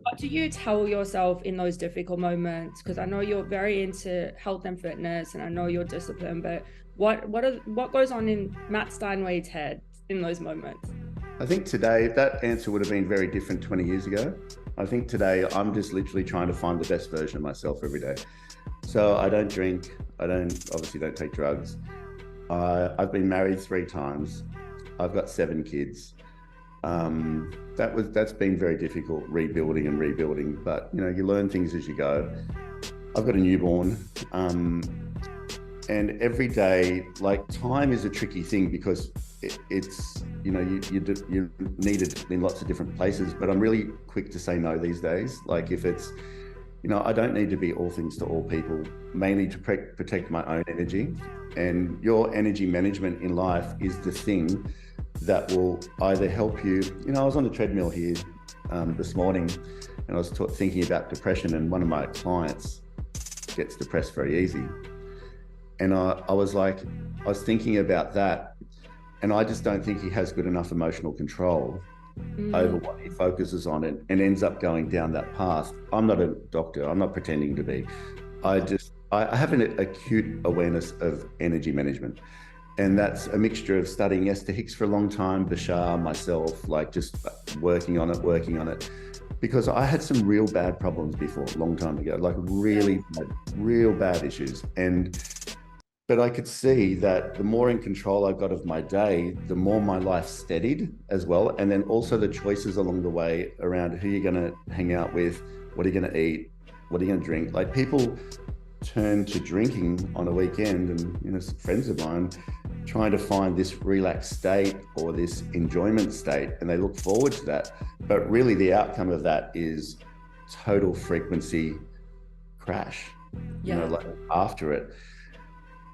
what do you tell yourself in those difficult moments? Because I know you're very into health and fitness, and I know you're disciplined, but what goes on in Mat Steinwade's head in those moments? I think today that answer would have been very different 20 years ago. I think today I'm just literally trying to find the best version of myself every day. So I don't drink. I don't obviously don't take drugs. I've been married 3 times. I've got 7 kids. That's been very difficult rebuilding and rebuilding. But you learn things as you go. I've got a newborn. And every day, like, time is a tricky thing because it's you're needed in lots of different places, but I'm really quick to say no these days. Like, if it's I don't need to be all things to all people, mainly to protect my own energy. And your energy management in life is the thing that will either help you. I was on the treadmill here this morning, and I was thinking about depression, and one of my clients gets depressed very easy. And I was thinking about that, and I just don't think he has good enough emotional control over what he focuses on, and ends up going down that path. I'm not a doctor. I'm not pretending to be. I have an acute awareness of energy management. And that's a mixture of studying Esther Hicks for a long time, Bashar, myself, like just working on it. Because I had some real bad problems before, a long time ago, like really real bad issues. But I could see that the more in control I got of my day, the more my life steadied as well. And then also the choices along the way around who you're going to hang out with, what are you going to eat, what are you going to drink. Like, people turn to drinking on a weekend, and friends of mine trying to find this relaxed state or this enjoyment state, and they look forward to that. But really the outcome of that is total frequency crash, like after it.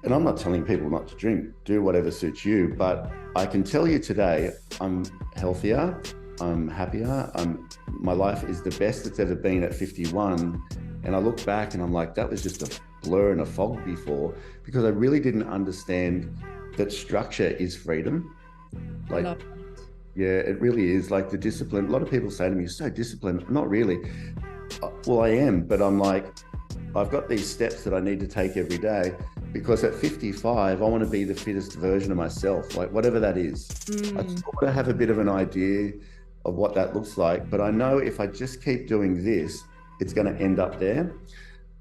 And I'm not telling people not to drink, do whatever suits you, but I can tell you today, I'm healthier, I'm happier, my life is the best it's ever been at 51. And I look back and I'm like, that was just a blur and a fog before, because I really didn't understand that structure is freedom. Like, yeah, it really is. Like, the discipline, a lot of people say to me, you're so disciplined. Not really. Well, I am, but I'm like, I've got these steps that I need to take every day, because at 55, I want to be the fittest version of myself, like whatever that is. I still want to have a bit of an idea of what that looks like, but I know if I just keep doing this, it's going to end up there.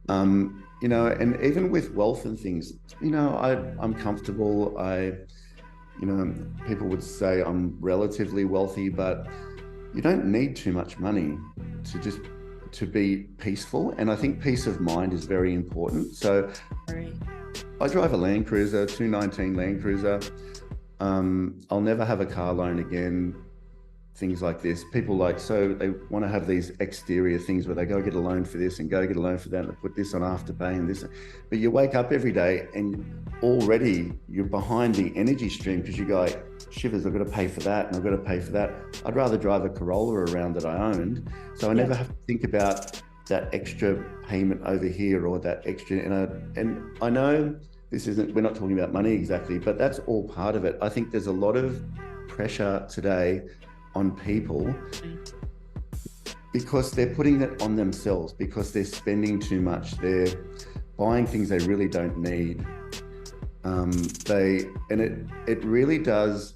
And even with wealth and things, I'm comfortable. People would say I'm relatively wealthy, but you don't need too much money to be peaceful. And I think peace of mind is very important. So I drive a Land Cruiser, 219 Land Cruiser. I'll never have a car loan again. Things like this. People so they want to have these exterior things where they go get a loan for this and go get a loan for that and put this on Afterpay and this. But you wake up every day and already you're behind the energy stream, because you go, shivers, I've got to pay for that and I've got to pay for that. I'd rather drive a Corolla around that I owned. So I never have to think about that extra payment over here or that extra. And I know we're not talking about money exactly, but that's all part of it. I think there's a lot of pressure today on people because they're putting it on themselves, because they're spending too much, they're buying things they really don't need. It really does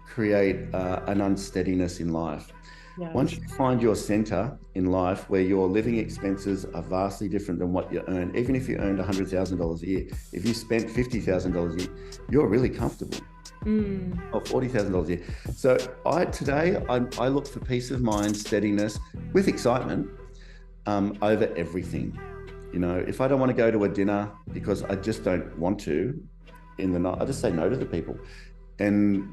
create an unsteadiness in life. Once you find your center in life, where your living expenses are vastly different than what you earn, even if you earned $100,000 a year, if you spent $50,000 a year, you're really comfortable. Or $40,000 a year. So I look for peace of mind, steadiness, with excitement over everything. If I don't want to go to a dinner because I just don't want to in the night, I just say no to the people. And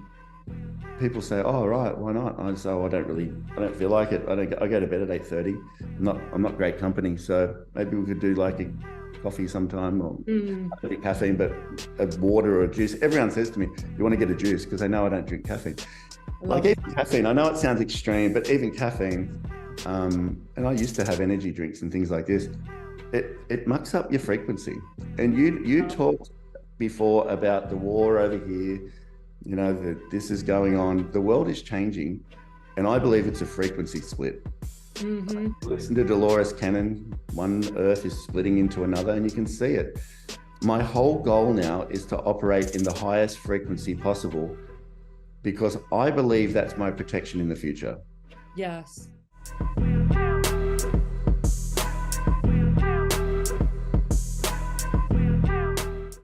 people say, "Oh, right, why not?" I say, "Oh, I don't feel like it. I go to bed at 8:30. I'm not great company, so maybe we could do like a coffee sometime, or a bit of caffeine, but a water or a juice." Everyone says to me, "You want to get a juice?" Because they know I don't drink caffeine. Like, even caffeine, I know it sounds extreme, but even caffeine, and I used to have energy drinks and things like this, it mucks up your frequency. And you talked before about the war over here, that this is going on. The world is changing, and I believe it's a frequency split. Listen to Dolores Cannon, one earth is splitting into another, and you can see it. My whole goal now is to operate in the highest frequency possible, because I believe that's my protection in the future. Yes.